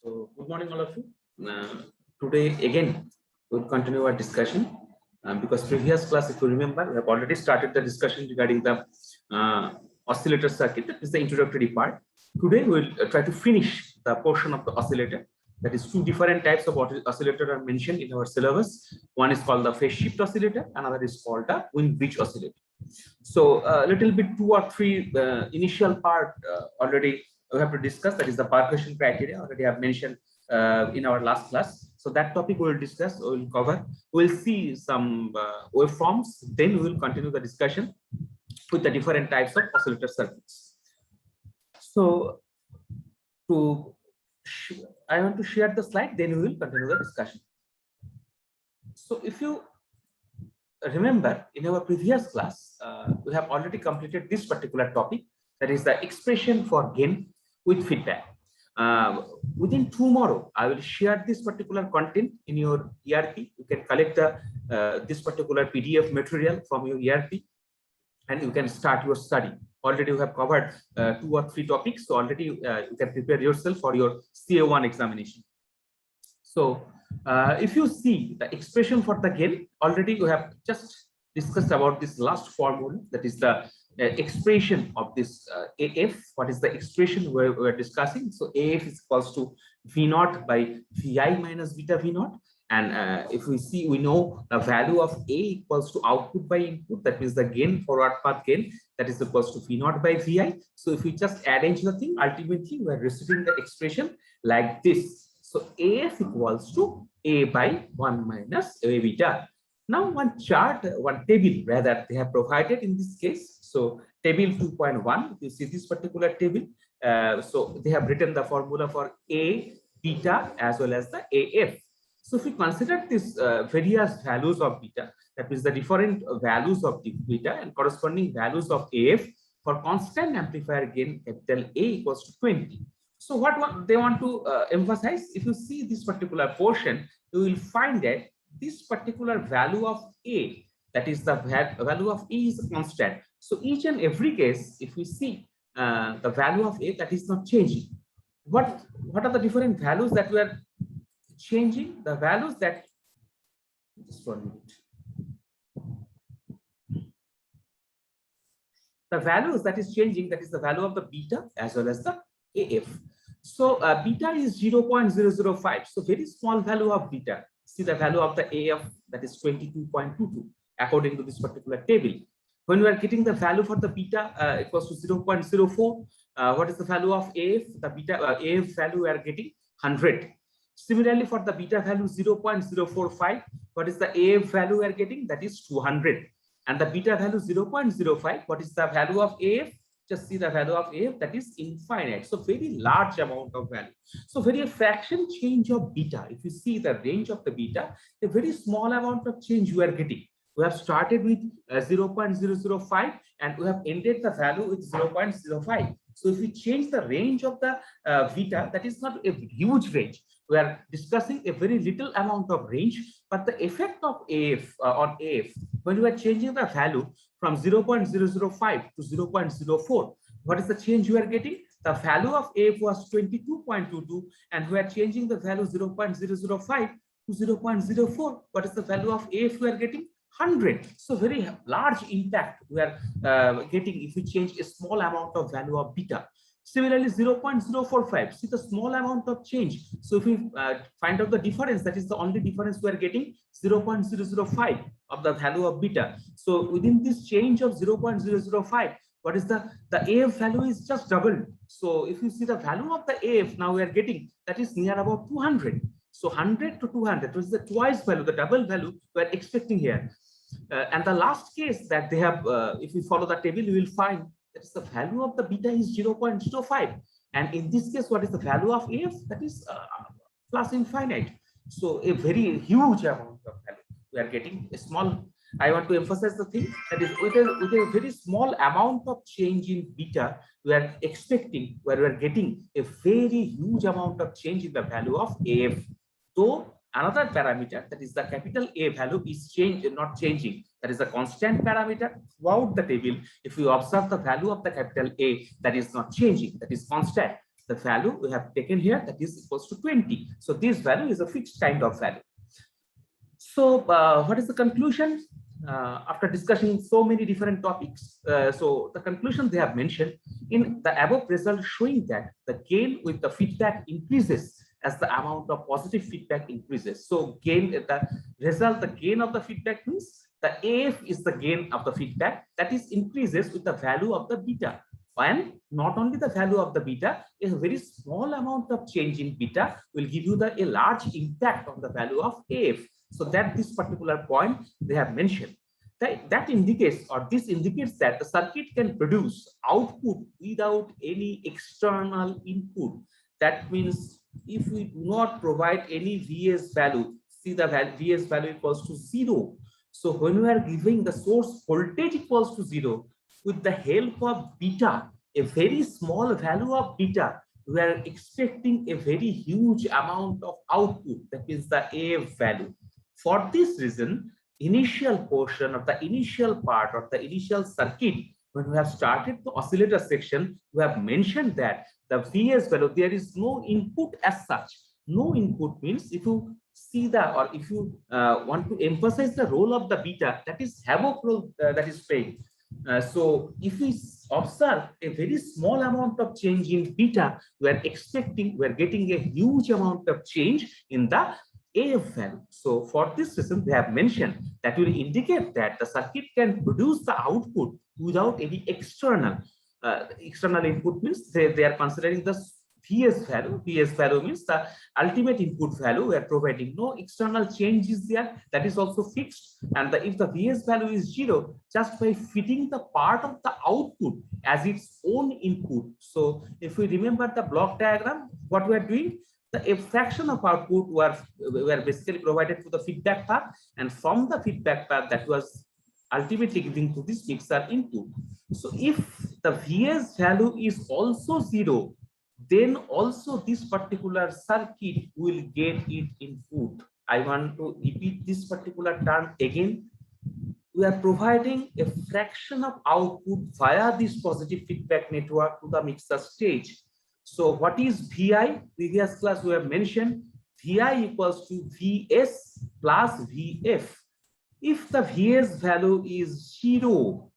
So, good morning, all of you. Today, again, we'll continue our discussion because previous class, if you remember, we have already started the discussion regarding the oscillator circuit. That is the introductory part. Today, we'll try to finish the portion of the oscillator. That is, two different types of oscillator are mentioned in our syllabus. One is called the phase shift oscillator, another is called the wind bridge oscillator. So, a little bit two or three initial part already we have to discuss. That is the percussion criteria. Already I have mentioned in our last class. So that topic we will discuss, we will cover. We'll see some waveforms. Then we will continue the discussion with the different types of oscillator circuits. So I want to share the slide. Then we will continue the discussion. So if you remember, in our previous class, we have already completed this particular topic. That is the expression for gain with feedback. Within tomorrow, I will share this particular content in your ERP. You can collect the this particular PDF material from your ERP, and you can start your study. Already you have covered 2 or 3 topics, so already you can prepare yourself for your CA1 examination. So if you see the expression for the gain, already you have just discussed about this last formula, that is the expression of this AF. What is the expression we're discussing? So AF is equals to V naught by VI minus beta V naught. And if we see, we know the value of A equals to output by input. That means the gain, forward path gain, that is equals to V naught by VI. So if we just arrange the thing, ultimately we are receiving the expression like this. So AF equals to A by 1 minus A beta. Now one chart, one table rather they have provided in this case. So table 2.1, you see this particular table. So they have written the formula for A beta as well as the AF. So if we consider this various values of beta, that means the different values of the beta and corresponding values of AF for constant amplifier gain, capital A equals to 20. So what they want to emphasize, if you see this particular portion, you will find that this particular value of A, that is the value of A is constant. So each and every case, if we see the value of A, that is not changing. What are the different values that we are changing? The values that, just 1 minute. The values that is changing, that is the value of the beta as well as the AF. So beta is 0.005. So very small value of beta. See the value of the AF, that is 22.22 according to this particular table. When we are getting the value for the beta equals to 0.04, what is the value of AF? The beta AF value we are getting 100. Similarly, for the beta value 0.045, what is the AF value we are getting? That is 200. And the beta value 0.05, what is the value of AF? Just see the value of AF, that is infinite. So very large amount of value. So very a fraction change of beta. If you see the range of the beta, a very small amount of change you are getting. We have started with 0.005 and we have ended the value with 0.05. So if we change the range of the beta, that is not a huge range. We are discussing a very little amount of range, but the effect of AF on AF, when we are changing the value from 0.005 to 0.04, what is the change you are getting? The value of AF was 22.22 and we are changing the value 0.005 to 0.04. What is the value of AF we are getting? 100. So very large impact we are getting if we change a small amount of value of beta. Similarly, 0.045, see the small amount of change. So if we find out the difference, that is the only difference we are getting, 0.005 of the value of beta. So within this change of 0.005, what is the AF value is just doubled. So if you see the value of the AF now we are getting, that is near about 200. So 100 to 200, which is the twice value, the double value we are expecting here. And the last case that they have, if you follow the table, you will find that is the value of the beta is 0.05. And in this case, what is the value of AF? That is plus infinite. So a very huge amount of value. We are getting a small, I want to emphasize the thing that is with a very small amount of change in beta, we are expecting where we are getting a very huge amount of change in the value of AF. So another parameter, that is the capital A value, is not changing. That is a constant parameter throughout the table. If you observe the value of the capital A, that is not changing, that is constant. the value we have taken here, that is equals to 20. So this value is a fixed kind of value. So what is the conclusion? After discussing so many different topics, so the conclusion they have mentioned in the above result showing that the gain with the feedback increases as the amount of positive feedback increases. So gain, the result, the gain of the feedback means the AF is the gain of the feedback, that is increases with the value of the beta. And not only the value of the beta, a very small amount of change in beta will give you a large impact on the value of AF. So that this particular point they have mentioned. That indicates, or this indicates, that the circuit can produce output without any external input. That means if we do not provide any Vs value, see the Vs value equals to 0. So when we are giving the source voltage equals to 0, with the help of beta, a very small value of beta, we are expecting a very huge amount of output, that is the AF value. For this reason, initial portion of the initial part of the initial circuit, when we have started the oscillator section, we have mentioned that the Vs value, there is no input as such. No input means, if you see the, or if you want to emphasize the role of the beta, that is havoc role that is playing. So if we observe a very small amount of change in beta, we are getting a huge amount of change in the AF value. So for this reason, they have mentioned that will indicate that the circuit can produce the output without any external. External input means they are considering the Vs value. Vs value means the ultimate input value. We are providing no external changes there. That is also fixed. And if the Vs value is 0, just by fitting the part of the output as its own input. So if we remember the block diagram, what we are doing, a fraction of output were basically provided to the feedback path, and from the feedback path that was ultimately giving to this mixer input. So if the Vs value is also 0, then also this particular circuit will get its input. I want to repeat this particular term again. We are providing a fraction of output via this positive feedback network to the mixer stage. So what is Vi? Previous class we have mentioned Vi equals to Vs plus Vf. If the Vs value is 0,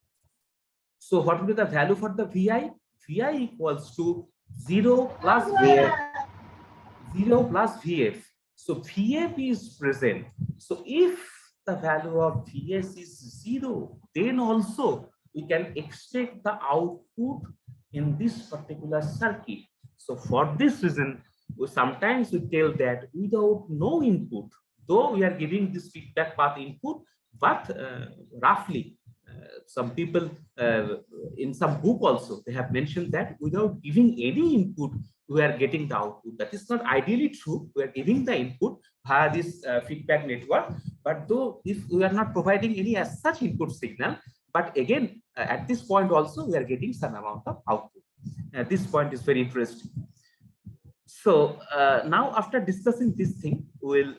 so what will be the value for the Vi? Vi equals to 0 plus Vf. 0 plus Vf. So Vf is present. So if the value of Vs is 0, then also we can expect the output in this particular circuit. So for this reason, sometimes we tell that without no input, though we are giving this feedback path input, but roughly some people in some book also, they have mentioned that without giving any input, we are getting the output. That is not ideally true. We are giving the input via this feedback network, but though if we are not providing any as such input signal, but again, at this point also, we are getting some amount of output. This point is very interesting. So now after discussing this thing, we will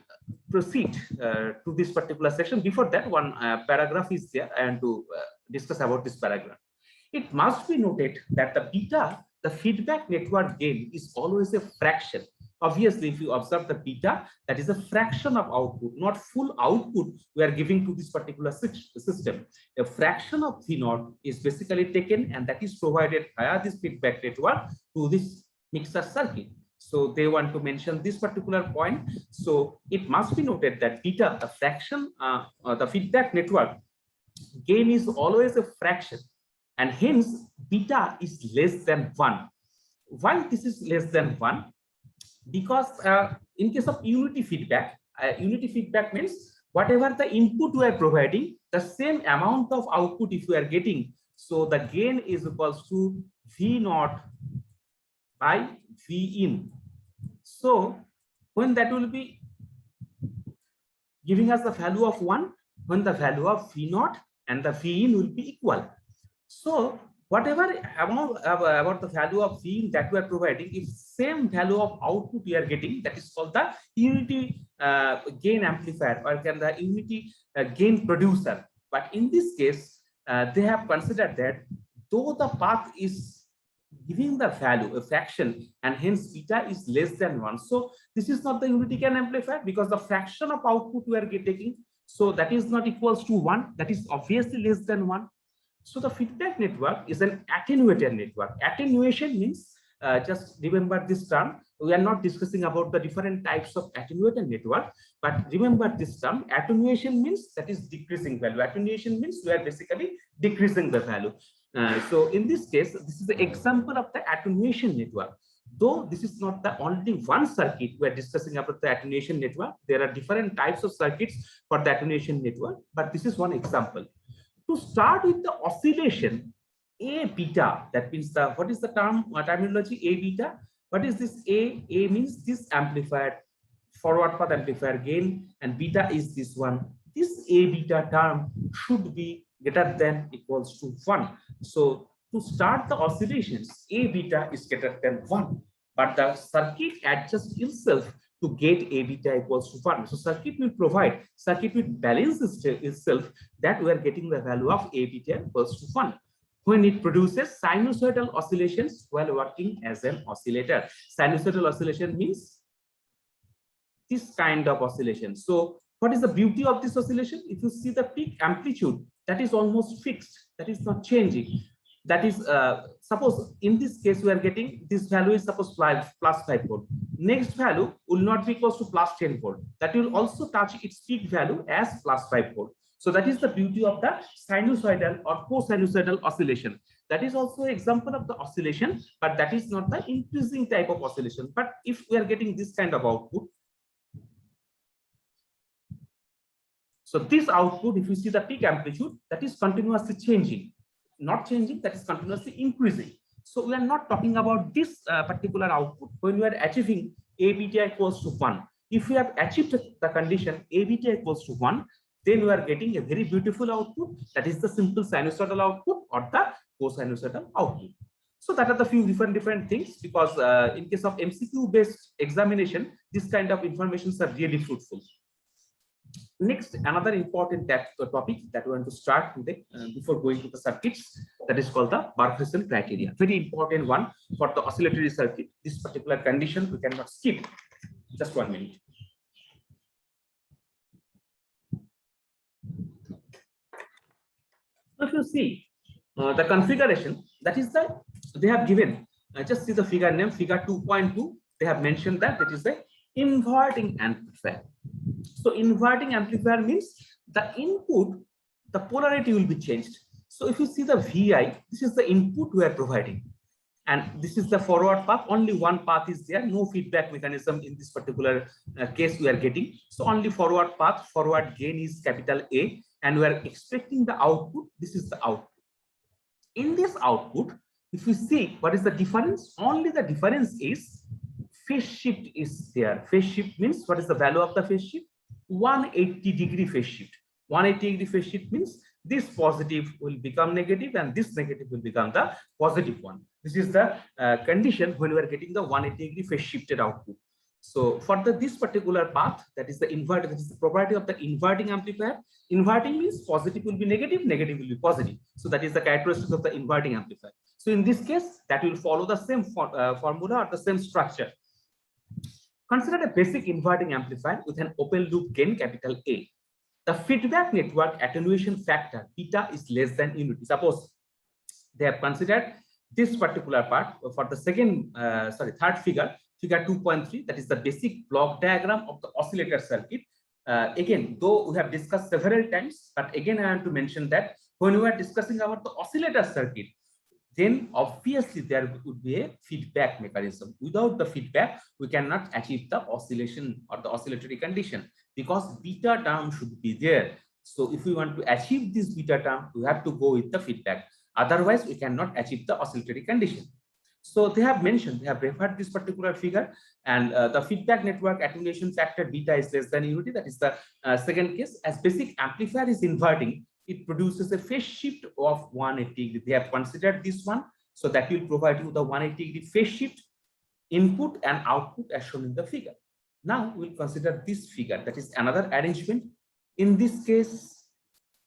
proceed to this particular section. Before that, one paragraph is there and to discuss about this paragraph. It must be noted that the beta, the feedback network gain, is always a fraction. Obviously, if you observe the beta, that is a fraction of output, not full output we are giving to this particular system. A fraction of V0 is basically taken, and that is provided via this feedback network to this mixer circuit. So they want to mention this particular point. So it must be noted that beta, the fraction, the feedback network gain is always a fraction, and hence beta is less than 1. Why this is less than 1? Because in case of unity feedback means whatever the input we are providing, the same amount of output if we are getting. So the gain is equals to V0 by V in. So when that will be giving us the value of 1, when the value of V0 and the V in will be equal. So whatever amount about the value of V in that we are providing, if same value of output we are getting, that is called the unity gain amplifier, or can the unity gain producer. But in this case, they have considered that though the path is giving the value a fraction, and hence beta is less than 1. So this is not the unity gain amplifier because the fraction of output we are taking, so that is not equals to 1, that is obviously less than 1. So the feedback network is an attenuated network. Attenuation means, just remember this term, we are not discussing about the different types of attenuated network, but remember this term, attenuation means that is decreasing value. Attenuation means we are basically decreasing the value. So in this case, this is the example of the attenuation network. Though this is not the only one circuit we are discussing about the attenuation network, there are different types of circuits for the attenuation network, but this is one example. To start with the oscillation, A beta, that means the, what is the term, terminology, A beta? What is this A? A means this amplifier, forward path amplifier gain, and beta is this one. This A beta term should be greater than equals to 1. So to start the oscillations, A beta is greater than 1, but the circuit adjusts itself to get A beta equals to 1. So circuit will balance itself that we are getting the value of A beta equals to 1 when it produces sinusoidal oscillations while working as an oscillator. Sinusoidal oscillation means this kind of oscillation. So what is the beauty of this oscillation? If you see the peak amplitude, that is almost fixed, that is not changing. That is, suppose in this case we are getting this value is suppose plus 5 volt. Next value will not be equals to plus 10 volt. That will also touch its peak value as plus 5 volt. So that is the beauty of the sinusoidal or co-sinusoidal oscillation. That is also an example of the oscillation, but that is not the increasing type of oscillation. But if we are getting this kind of output, so this output, if you see the peak amplitude, that is continuously changing. Not changing, that is continuously increasing. So we are not talking about this particular output when we are achieving A beta equals to 1. If we have achieved the condition A beta equals to 1, then we are getting a very beautiful output, that is the simple sinusoidal output or the co-sinusoidal output. So that are the few different things, because in case of MCQ based examination, this kind of information are really fruitful. Next, another important topic that we want to start today before going to the circuits, that is called the Barkhausen criteria. Very important one for the oscillatory circuit. This particular condition we cannot skip. Just 1 minute. So if you see the configuration, that is the, they have given, just see the figure name, figure 2.2. They have mentioned that it is the inverting amplifier. So inverting amplifier means the input, the polarity will be changed. So if you see the VI, this is the input we are providing, and this is the forward path. Only one path is there, no feedback mechanism in this particular case we are getting. So only forward path, forward gain is capital A, and we are expecting the output. This is the output. In this output, if you see what is the difference, only the difference is phase shift is there. Phase shift means, what is the value of the phase shift? 180-degree phase shift. 180-degree phase shift means this positive will become negative and this negative will become the positive one. This is the condition when we are getting the 180-degree phase shifted output. So for this particular path, that is the inverter, that is the property of the inverting amplifier. Inverting means positive will be negative, negative will be positive. So that is the characteristics of the inverting amplifier. So in this case, that will follow the same formula or the same structure. Consider a basic inverting amplifier with an open loop gain capital A. The feedback network attenuation factor beta is less than unity. Suppose they have considered this particular part for the third figure, figure 2.3, that is the basic block diagram of the oscillator circuit. Again, though we have discussed several times, but again I want to mention that when we are discussing about the oscillator circuit, then obviously there would be a feedback mechanism. Without the feedback, we cannot achieve the oscillation or the oscillatory condition, because beta term should be there. So if we want to achieve this beta term, we have to go with the feedback. Otherwise, we cannot achieve the oscillatory condition. So they have mentioned, they have referred this particular figure, and the feedback network attenuation factor beta is less than unity. That is the second case. As basic amplifier is inverting, it produces a phase shift of 180 degree. They have considered this one, so that will provide you the 180 degree phase shift input and output as shown in the figure. Now we'll consider this figure, that is another arrangement. In this case,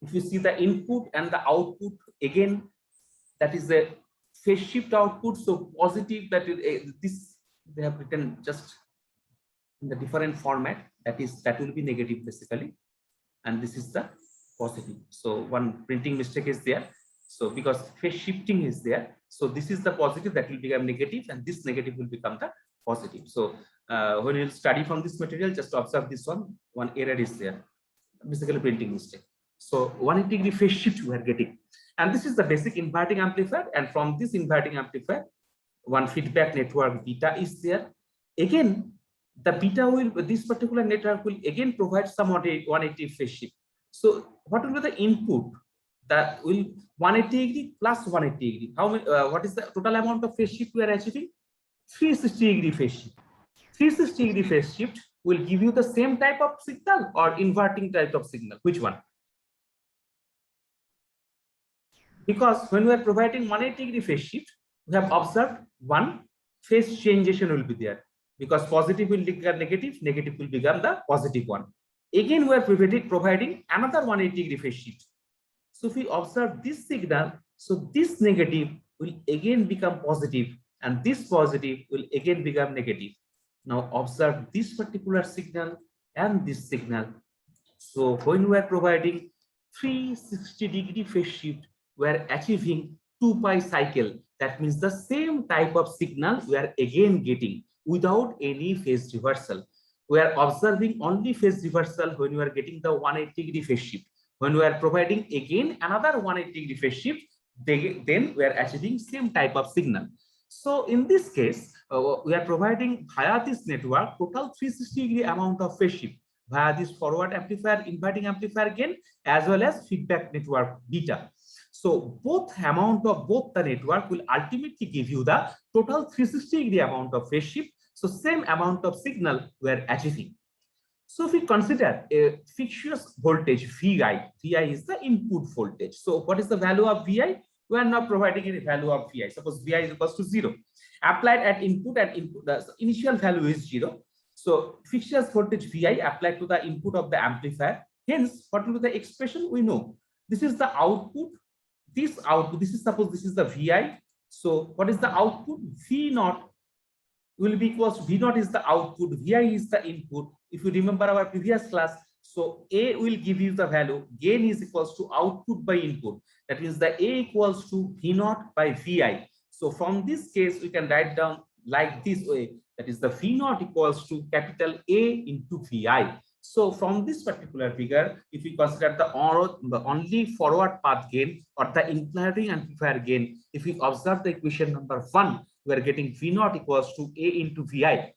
if you see the input and the output, again, that is the phase shift output. So positive, that is this they have written just in the different format, that will be negative basically, and this is the positive. So one printing mistake is there. So because phase shifting is there, so this is the positive that will become negative, and this negative will become the positive. So when you study from this material, just observe this one error is there, basically printing mistake. So 180 degree phase shift we are getting, and this is the basic inverting amplifier. And from this inverting amplifier, one feedback network beta is there. Again, the beta will, this particular network will again provide some 180 phase shift. So what will be the input? That will 180 degree plus 180 degree. How many? What is the total amount of phase shift we are achieving? 360 degree phase shift. 360 degree phase shift will give you the same type of signal or inverting type of signal. Which one? Because when we are providing 180 degree phase shift, we have observed one phase changeation will be there, because positive will become negative, negative will become the positive one. Again, we are providing another 180 degree phase shift. So if we observe this signal, so this negative will again become positive, and this positive will again become negative. Now observe this particular signal and this signal. So when we are providing 360 degree phase shift, we are achieving 2 pi cycle. That means the same type of signal we are again getting without any phase reversal. We are observing only phase reversal when we are getting the 180 degree phase shift. When we are providing again another 180 degree phase shift, then we are achieving same type of signal. So in this case, we are providing via this network total 360 degree amount of phase shift via this forward amplifier, inverting amplifier gain, as well as feedback network beta. So both amount of both the network will ultimately give you the total 360 degree amount of phase shift. So same amount of signal we are achieving. So if we consider a fixed voltage VI, VI is the input voltage. So what is the value of VI? We are not providing any value of VI. Suppose VI is equals to 0. Applied at input, the initial value is 0. So fixed voltage VI applied to the input of the amplifier. Hence, what will be the expression? We know this is the output. This output, this is, suppose this is the VI. So what is the output? V naught will be equals to V naught is the output, VI is the input. If you remember our previous class, so A will give you the value, gain is equals to output by input. That means the A equals to V naught by VI. So from this case, we can write down like this way, that is the V naught equals to capital A into VI. So from this particular figure, if we consider the only forward path gain or the inverting amplifier gain, if we observe the equation number 1, we are getting V naught equals to A into VI.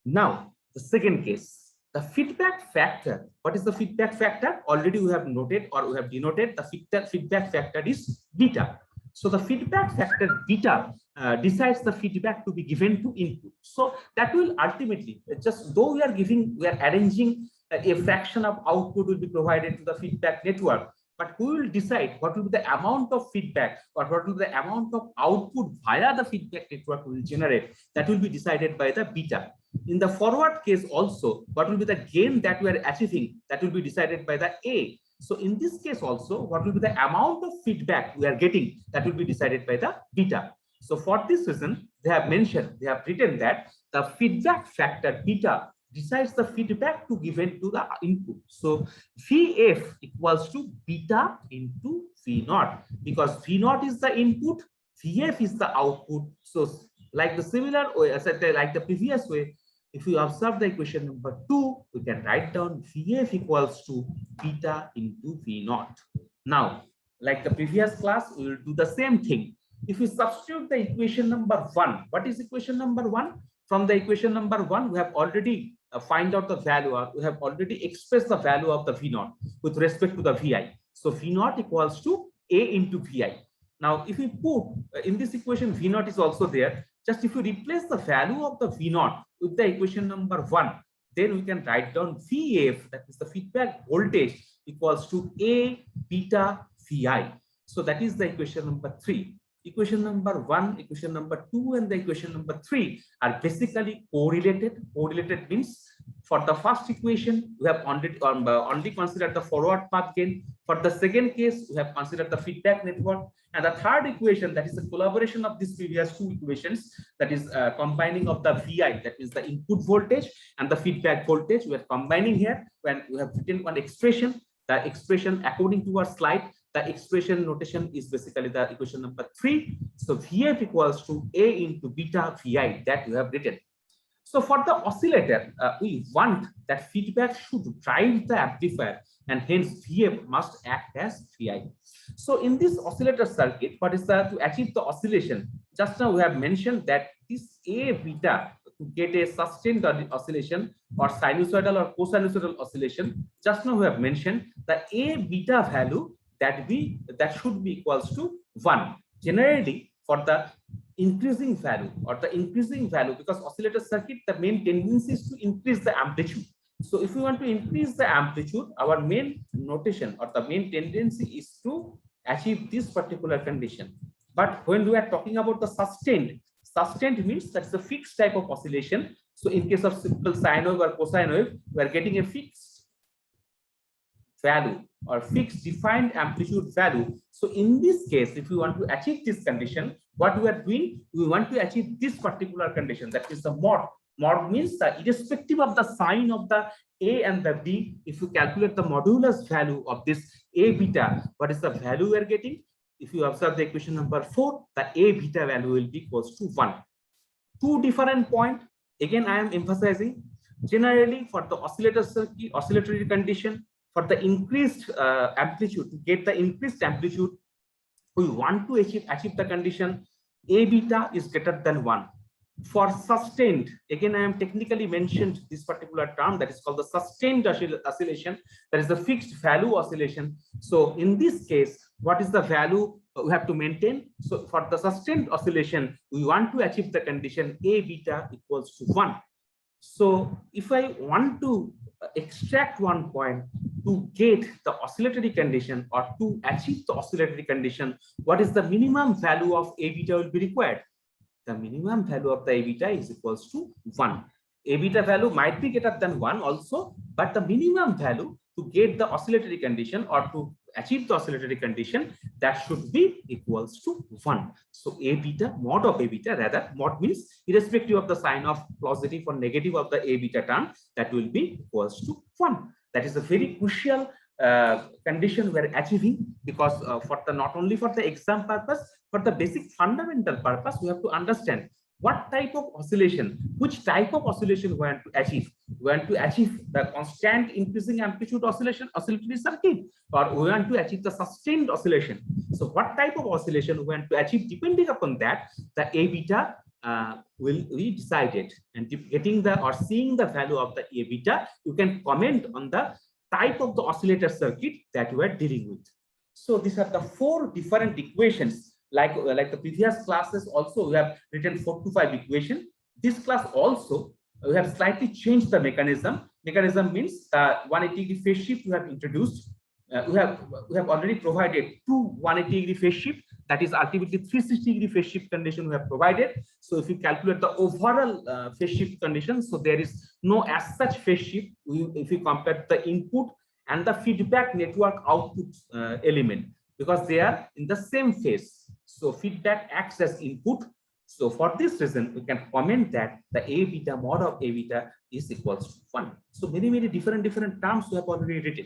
Now, the second case, the feedback factor. What is the feedback factor? Already we have noted or we have denoted the feedback factor is beta. So the feedback factor beta decides the feedback to be given to input. So that will ultimately, just though we are arranging a fraction of output will be provided to the feedback network, but who will decide what will be the amount of feedback or what will be the amount of output via the feedback network will generate? That will be decided by the beta. In the forward case also, what will be the gain that we are achieving? That will be decided by the A. So in this case also, what will be the amount of feedback we are getting? That will be decided by the beta. So for this reason, they have written that the feedback factor beta decides the feedback to given to the input. So VF equals to beta into V naught, because V naught is the input, VF is the output. So like the similar way, like the previous way, if we observe the equation number 2, we can write down VF equals to beta into V naught. Now, like the previous class, we will do the same thing. If we substitute the equation number 1, what is equation number 1? From the equation number 1, we have already find out the value, or we have already expressed the value of the V naught with respect to the VI. So V naught equals to A into VI. Now, if we put in this equation, V naught is also there. Just if you replace the value of the V naught with the equation number 1, then we can write down VF, that is the feedback voltage, equals to A beta VI. So that is the equation number 3. equation number 1, equation number 2, and the equation number 3 are basically correlated. Correlated means for the first equation, we have only considered the forward path gain. For the second case, we have considered the feedback network. And the third equation, that is a collaboration of these previous two equations, that is combining of the VI, that is the input voltage, and the feedback voltage. We are combining here when we have written one expression. The expression according to our slide, the expression notation is basically the equation number 3. So VF equals to A into beta VI that we have written. So for the oscillator, we want that feedback should drive the amplifier, and hence VF must act as VI. So in this oscillator circuit, what is to achieve the oscillation? Just now we have mentioned that this A beta, to get a sustained oscillation or sinusoidal or cosinusoidal oscillation, just now we have mentioned the A beta value that should be equals to 1. Generally, for the increasing value because oscillator circuit, the main tendency is to increase the amplitude. So if we want to increase the amplitude, our main notation or the main tendency is to achieve this particular condition. But when we are talking about the sustained means that's a fixed type of oscillation. So in case of simple sine wave or cosine wave, we are getting a fixed value or fixed defined amplitude value. So in this case, if we want to achieve this condition, what we are doing, we want to achieve this particular condition, that is the mod. Mod means that irrespective of the sign of the A and the B, if you calculate the modulus value of this A beta, what is the value we are getting? If you observe the equation number 4, the A beta value will be equals to 1. Two different points. Again, I am emphasizing, generally for the oscillator circuit, oscillatory condition, for the increased amplitude, to get the increased amplitude, we want to achieve the condition A beta is greater than 1. For sustained, again, I am technically mentioned this particular term that is called the sustained oscillation, that is the fixed value oscillation. So in this case, what is the value we have to maintain? So for the sustained oscillation, we want to achieve the condition A beta equals to 1. So if I want to extract one point to get the oscillatory condition or to achieve the oscillatory condition, what is the minimum value of A beta will be required? The minimum value of the A beta is equals to 1. A beta value might be greater than 1 also, but the minimum value to get the oscillatory condition or to achieve the oscillatory condition, that should be equals to 1. So A beta, mod of A beta, rather mod means irrespective of the sign of positive or negative of the A beta term, that will be equals to 1. That is a very crucial condition we are achieving, because for the not only for the exam purpose, for the basic fundamental purpose, we have to understand what type of oscillation, which type of oscillation we want to achieve. We want to achieve the constant increasing amplitude oscillatory circuit, or we want to achieve the sustained oscillation. So what type of oscillation we want to achieve, depending upon that, the A beta will be decided. And getting the or seeing the value of the A beta, you can comment on the type of the oscillator circuit that we are dealing with. So these are the 4 different equations. Like the previous classes, also we have written 4 to 5 equation. This class also we have slightly changed the mechanism. Mechanism means 180 degree phase shift we have introduced. We have already provided 2 180 degree phase shift, that is ultimately 360 degree phase shift condition we have provided. So if you calculate the overall phase shift condition, so there is no as such phase shift if you compare the input and the feedback network output element, because they are in the same phase. So feedback acts as input. So for this reason, we can comment that the A beta, mod of A beta is equals to 1. So many different terms we have already written.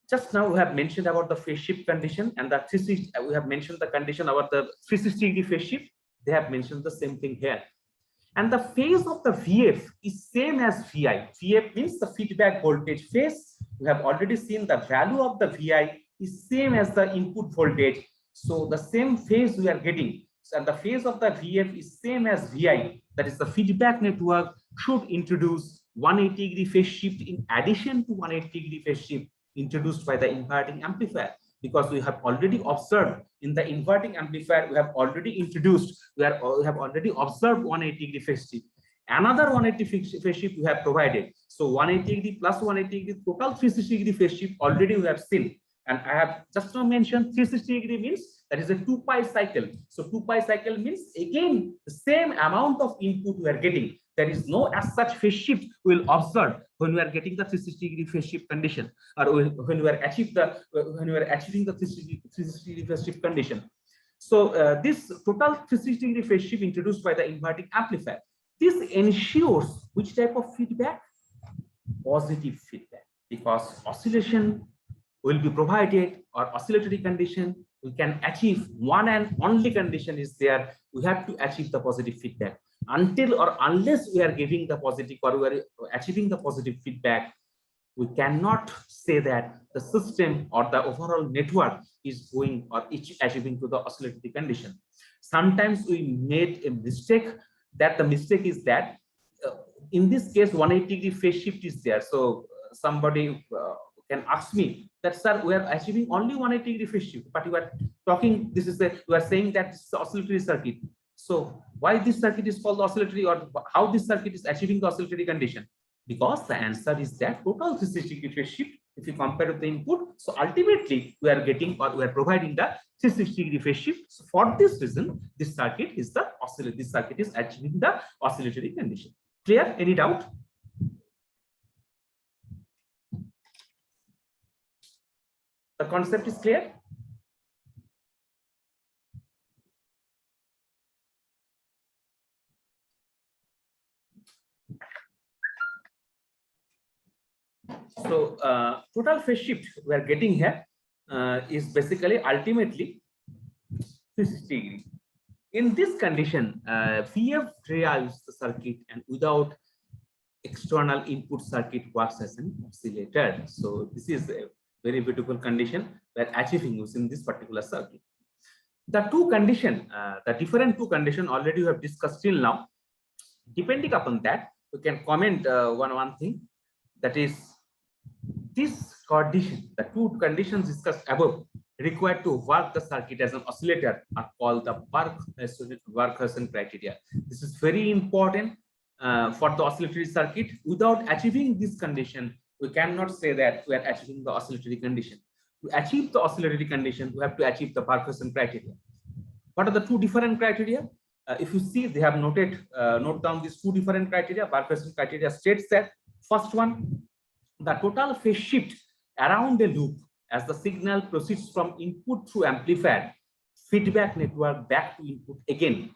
Just now we have mentioned about the phase shift condition, and the 360, we have mentioned the condition about the 360 degree phase shift. They have mentioned the same thing here. And the phase of the VF is same as VI. VF means the feedback voltage phase. We have already seen the value of the VI is same as the input voltage. So the same phase we are getting. And the phase of the VF is same as VI. That is, the feedback network should introduce 180 degree phase shift in addition to 180 degree phase shift introduced by the inverting amplifier, because we have already observed in the inverting amplifier, we have already introduced, we have already observed 180 degree phase shift. Another 180 phase shift we have provided. So 180 degree plus 180 degree, total 360 degree phase shift already we have seen. And I have just now mentioned 360-degree means that is a 2 pi cycle. So 2 pi cycle means again the same amount of input we are getting. There is no as such phase shift we will observe when we are getting the 360-degree phase shift condition, or when we are achieving the 360-degree phase shift condition. So this total 360-degree phase shift introduced by the inverting amplifier, this ensures which type of feedback? Positive feedback, because oscillation will be provided, or oscillatory condition we can achieve. One and only condition is there, we have to achieve the positive feedback. Until or unless we are giving the positive, or we are achieving the positive feedback, we cannot say that the system or the overall network is going or achieving to the oscillatory condition. Sometimes we made a mistake, that the mistake is that in this case 180-degree phase shift is there. So somebody can ask me that, sir, we are achieving only 180-degree phase shift, but you are talking, this is the, you are saying that this is the oscillatory circuit. So why this circuit is called oscillatory, or how this circuit is achieving the oscillatory condition? Because the answer is that total 360-degree phase shift, if you compare with the input, so ultimately we are getting, or we are providing the 360-degree phase shift. So for this reason, this circuit is the oscillatory, this circuit is achieving the oscillatory condition. Clear? Any doubt? The concept is clear? So total phase shift we are getting here is basically ultimately 360-degree. In this condition, VF drives the circuit, and without external input circuit works as an oscillator. So this is a very beautiful condition we are achieving using this particular circuit. The two condition, the different two condition already we have discussed till now. Depending upon that, we can comment one thing, that is this condition, the two conditions discussed above required to work the circuit as an oscillator are called the Barkhausen criteria. This is very important for the oscillatory circuit. Without achieving this condition, we cannot say that we are achieving the oscillatory condition. To achieve the oscillatory condition, we have to achieve the Barkhausen criteria. What are the two different criteria? If you see, they have note down these two different criteria. Barkhausen criteria states that first one, the total phase shift around a loop as the signal proceeds from input through amplifier, feedback network back to input again,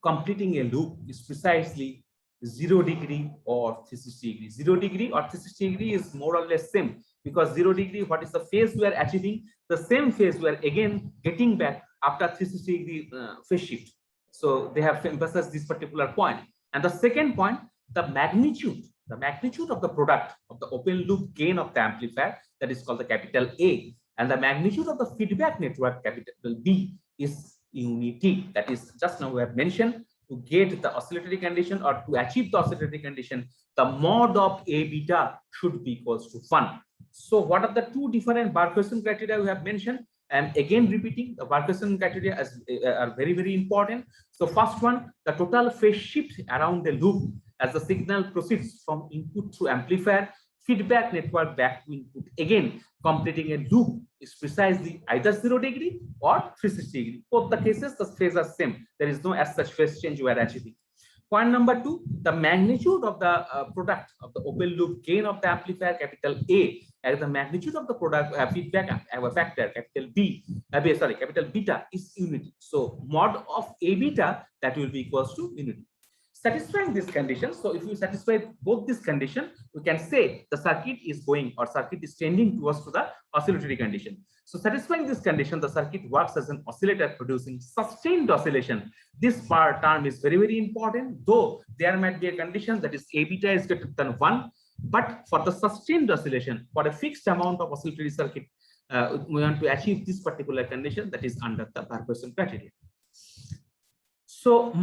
completing a loop is precisely 0-degree or 360-degree. 0-degree or 360-degree is more or less same, because 0-degree, what is the phase we are achieving? The same phase we are again getting back after 360-degree phase shift. So they have emphasized this particular point. And the second point, the magnitude of the product of the open loop gain of the amplifier, that is called the capital A, and the magnitude of the feedback network, capital B, is unity. That is, just now we have mentioned, to get the oscillatory condition or to achieve the oscillatory condition, the mod of A beta should be equals to 1. So what are the two different Barkhausen criteria we have mentioned? And again repeating, the Barkhausen criteria are very, very important. So first one, the total phase shift around the loop as the signal proceeds from input through amplifier, feedback network back to input again, completing a loop is precisely either 0-degree or 360-degree. Both the cases, the phase are same. There is no as such phase change you are achieving. Point number 2, the magnitude of the product of the open loop gain of the amplifier, capital A, and the magnitude of the product feedback factor, capital B, capital beta, is unity. So mod of A beta, that will be equals to unity. Satisfying this condition, so if you satisfy both this condition, we can say the circuit is going, or circuit is tending towards to the oscillatory condition. So satisfying this condition, the circuit works as an oscillator producing sustained oscillation. This term is very, very important, though there might be a condition that is A beta is greater than 1, but for the sustained oscillation, for a fixed amount of oscillatory circuit, we want to achieve this particular condition, that is under the Barkhausen criteria. So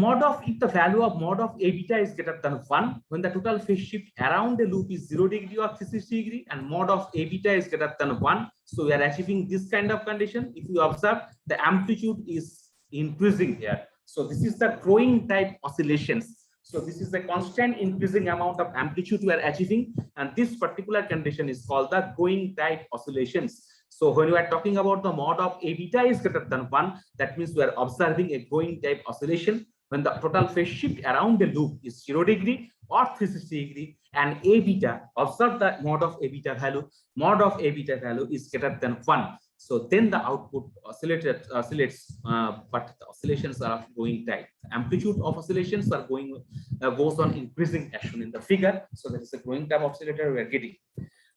if the value of mod of A beta is greater than 1, when the total phase shift around the loop is 0-degree or 360-degree, and mod of A beta is greater than 1, so we are achieving this kind of condition. If you observe, the amplitude is increasing here. So this is the growing type oscillations. So this is the constant increasing amount of amplitude we are achieving, and this particular condition is called the growing type oscillations. So when we are talking about the mod of A beta is greater than 1, that means we are observing a going type oscillation when the total phase shift around the loop is 0 degree or 360 degree, and A beta, observe the mod of A beta value, is greater than 1. So then the output oscillates, but the oscillations are of going type. The amplitude of oscillations are goes on increasing as shown in the figure. So that is a going type oscillator we are getting.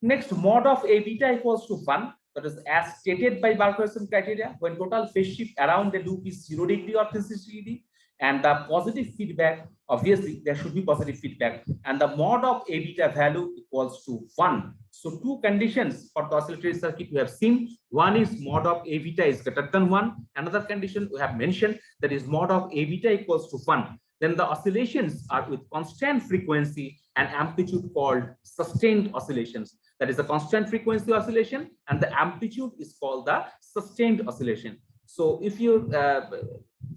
Next, mod of A beta equals to 1. That is as stated by Barker-Wilson criteria, when total phase shift around the loop is 0 degree or 360 degree, and the positive feedback, obviously there should be positive feedback, and the mod of A beta value equals to 1. So two conditions for the oscillatory circuit we have seen. One is mod of A beta is greater than 1. Another condition we have mentioned, that is mod of A beta equals to 1. Then the oscillations are with constant frequency and amplitude called sustained oscillations. That is a constant frequency oscillation, and the amplitude is called the sustained oscillation. So if you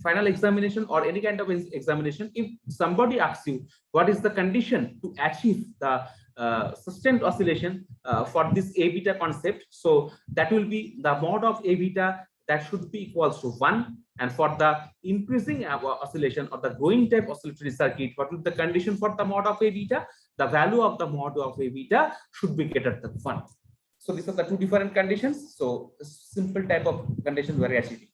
final examination or any kind of examination, if somebody asks you what is the condition to achieve the sustained oscillation for this A beta concept, so that will be the mod of A beta that should be equals to 1. And for the increasing oscillation or the going type oscillatory circuit, what is the condition for the mod of A beta? The value of the mod of A beta should be greater than 1. So these are the two different conditions. So simple type of conditions we are achieving.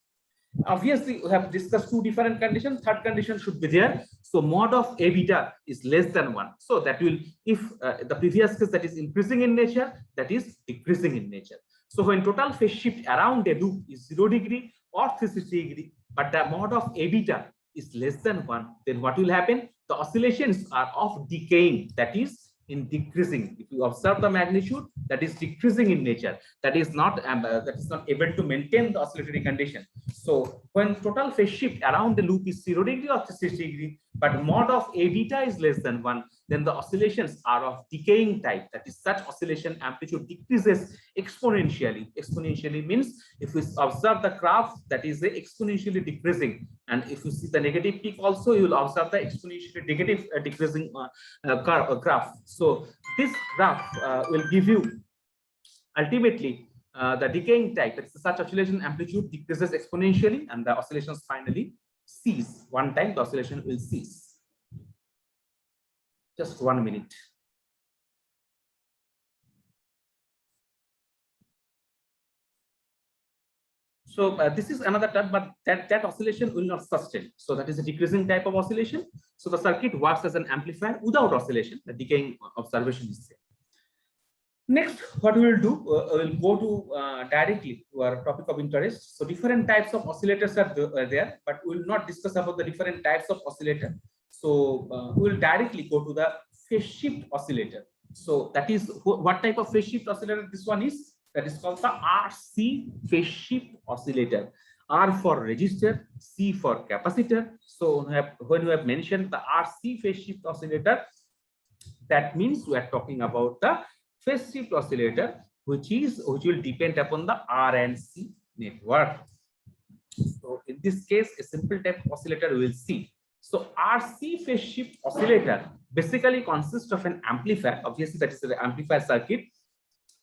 Obviously, we have discussed two different conditions. Third condition should be there. So mod of A beta is less than 1. So that will, if the previous case that is increasing in nature, that is decreasing in nature. So when total phase shift around a loop is 0 degree or 360 degree, but the mod of A beta is less than 1, then what will happen? The oscillations are of decaying, that is in decreasing. If you observe the magnitude, that is decreasing in nature, that is not able to maintain the oscillatory condition. So when total phase shift around the loop is 0 degree or 360 degree, but mod of A beta is less than 1, then the oscillations are of decaying type. That is, such oscillation amplitude decreases exponentially. Exponentially means if we observe the graph, that is exponentially decreasing, and if you see the negative peak also, you will observe the exponentially negative decreasing graph. So this graph will give you ultimately the decaying type. That is, such oscillation amplitude decreases exponentially, and the oscillations finally cease. One time the oscillation will cease. Just 1 minute. So this is another type, but that oscillation will not sustain. So that is a decreasing type of oscillation. So the circuit works as an amplifier without oscillation. The decaying observation is there. Next, what we will do, we'll go to directly to our topic of interest. So different types of oscillators are there, but we will not discuss about the different types of oscillator. So we will directly go to the phase shift oscillator. So that is what type of phase shift oscillator this one is. That is called the RC phase shift oscillator. R for resistor, C for capacitor. So when we have mentioned the RC phase shift oscillator, that means we are talking about the phase shift oscillator, which will depend upon the R and C network. So in this case, a simple type of oscillator we will see. So RC phase shift oscillator basically consists of an amplifier. Obviously, that is the amplifier circuit,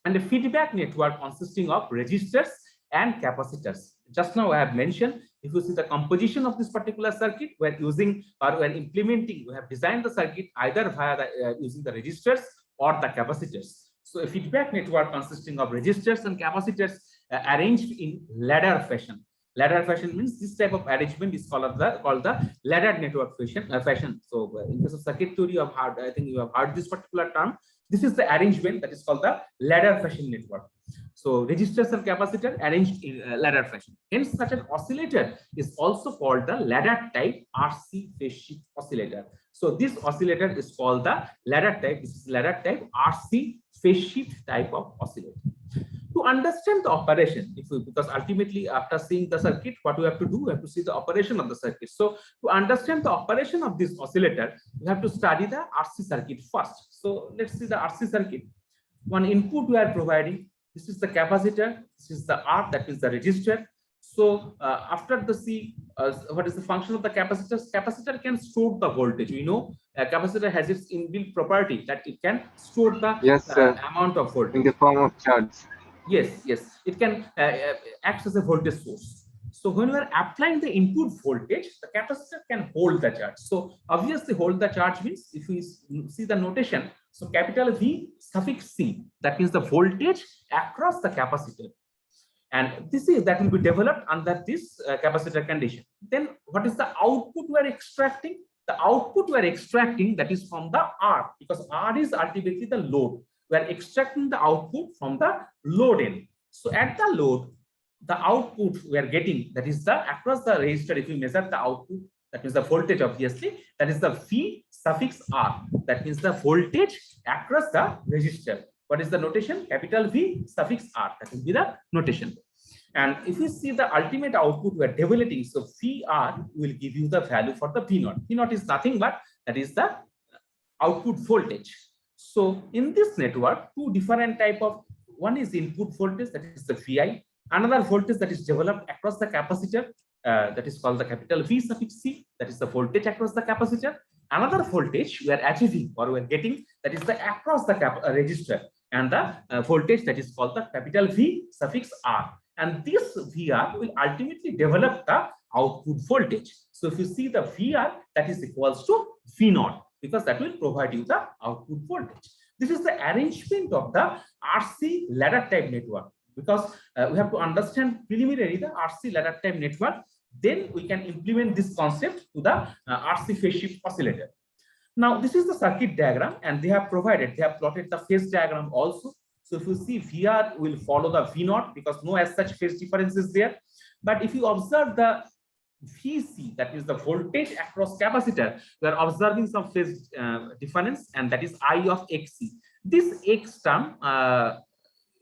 and a feedback network consisting of resistors and capacitors. Just now I have mentioned, if you see the composition of this particular circuit, we are using or we are implementing, we have designed the circuit either via the using the resistors or the capacitors. So a feedback network consisting of resistors and capacitors arranged in ladder fashion. Ladder fashion means this type of arrangement is called the ladder network fashion. So in case of circuit theory, you have heard, I think you have heard this particular term. This is the arrangement that is called the ladder fashion network. So resistors and capacitor arranged in ladder fashion. Hence, such an oscillator is also called the ladder type RC phase shift oscillator. So this oscillator is called the ladder type. This is ladder type RC phase shift type of oscillator. To understand the operation, because ultimately after seeing the circuit, what we have to do, we have to see the operation of the circuit. So to understand the operation of this oscillator, we have to study the RC circuit first. So let's see the RC circuit. One input we are providing. This is the capacitor. This is the R, that is the resistor. So after the C, what is the function of the capacitor? Capacitor can store the voltage. We know a capacitor has its inbuilt property that it can store the amount of voltage in the form of charge. Yes, it can act as a voltage source. So when we are applying the input voltage, the capacitor can hold the charge. So obviously hold the charge means if we see the notation, so capital V suffix C, that means the voltage across the capacitor. And this is that will be developed under this capacitor condition. Then what is the output we are extracting? The output we are extracting, that is from the R, because R is ultimately the load. We are extracting the output from the load end. So at the load, the output we are getting, that is the across the resistor, if we measure the output, that means the voltage obviously, that is the V suffix R, that means the voltage across the resistor. What is the notation? Capital V suffix R, that will be the notation. And if you see the ultimate output we are developing, so VR will give you the value for the V naught. V naught is nothing but that is the output voltage. So in this network, two different type of, one is input voltage, that is the VI, another voltage that is developed across the capacitor, that is called the capital V suffix C, that is the voltage across the capacitor. Another voltage we are achieving or we are getting, that is the across the resistor, and the voltage that is called the capital V suffix R. And this VR will ultimately develop the output voltage. So if you see the VR, that is equals to V naught, because that will provide you the output voltage. This is the arrangement of the RC ladder type network, because we have to understand preliminary the RC ladder type network. Then we can implement this concept to the RC phase shift oscillator. Now, this is the circuit diagram, and they have plotted the phase diagram also. So if you see, VR will follow the V naught because no as such phase difference is there. But if you observe the VC, that is the voltage across capacitor, we are observing some phase difference, and that is I of XC. This X term,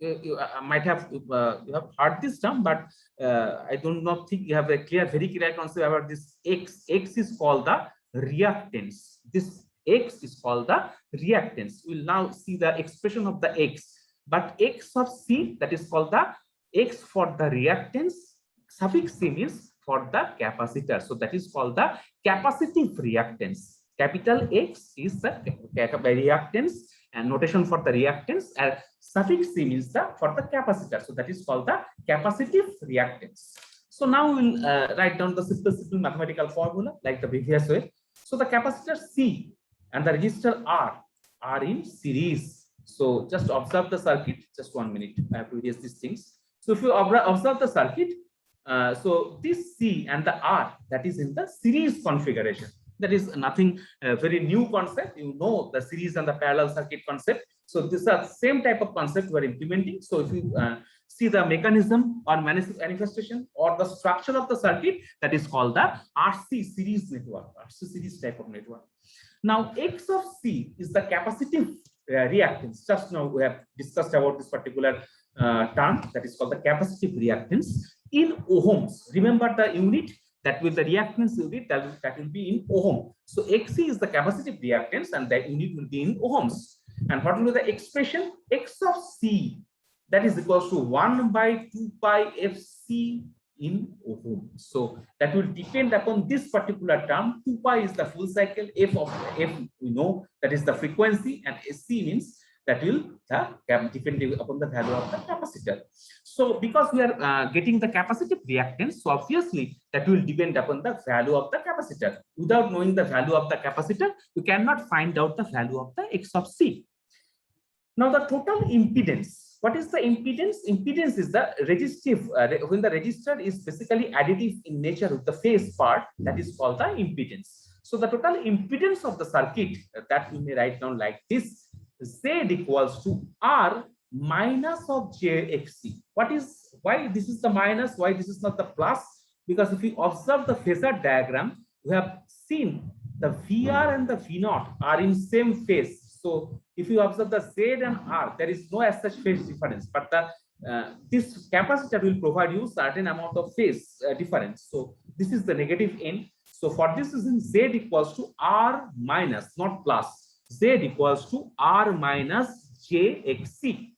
you might have you have heard this term, but I do not think you have a very clear concept about this X. X is called the reactance. This X is called the reactance. We'll now see the expression of the X. But X of C, that is called the X for the reactance, suffix C means for the capacitor. So that is called the capacitive reactance. Capital X is the reactance, and notation for the reactance, and suffix C means the for the capacitor. So that is called the capacitive reactance. So now we'll write down the simple mathematical formula like the previous way. So the capacitor C and the resistor R are in series. So just observe the circuit. Just 1 minute. I have to erase these things. So if you observe the circuit, so this C and the R, that is in the series configuration. That is nothing very new concept. You know the series and the parallel circuit concept. So this is the same type of concept we are implementing. So if you see the mechanism or manifestation or the structure of the circuit, that is called the RC series network, RC series type of network. Now X of C is the capacitive reactance. Just now we have discussed about this particular term, that is called the capacitive reactance in ohms. Remember the unit, that with the reactance unit, that will be in ohm. So XC is the capacitive reactance, and that unit will be in ohms. And what will be the expression? X of C, that is equals to 1 by 2 pi FC in ohm. So that will depend upon this particular term. 2 pi is the full cycle, F of F we know that is the frequency, and SC means that will depend upon the value of the capacitor. So because we are getting the capacitive reactance, so obviously that will depend upon the value of the capacitor. Without knowing the value of the capacitor, we cannot find out the value of the X of C. Now the total impedance. What is the impedance? Impedance is the resistive, when the resistor is basically additive in nature with the phase part, that is called the impedance. So the total impedance of the circuit, that we may write down like this: Z equals to R minus of JXC. Why this is the minus? Why this is not the plus? Because if you observe the phasor diagram, we have seen the VR and the V naught are in same phase. So if you observe the Z and R, there is no as such phase difference, but the this capacitor will provide you certain amount of phase difference. So this is the negative end. So for this reason, Z equals to R minus, not plus. Z equals to R minus JXC.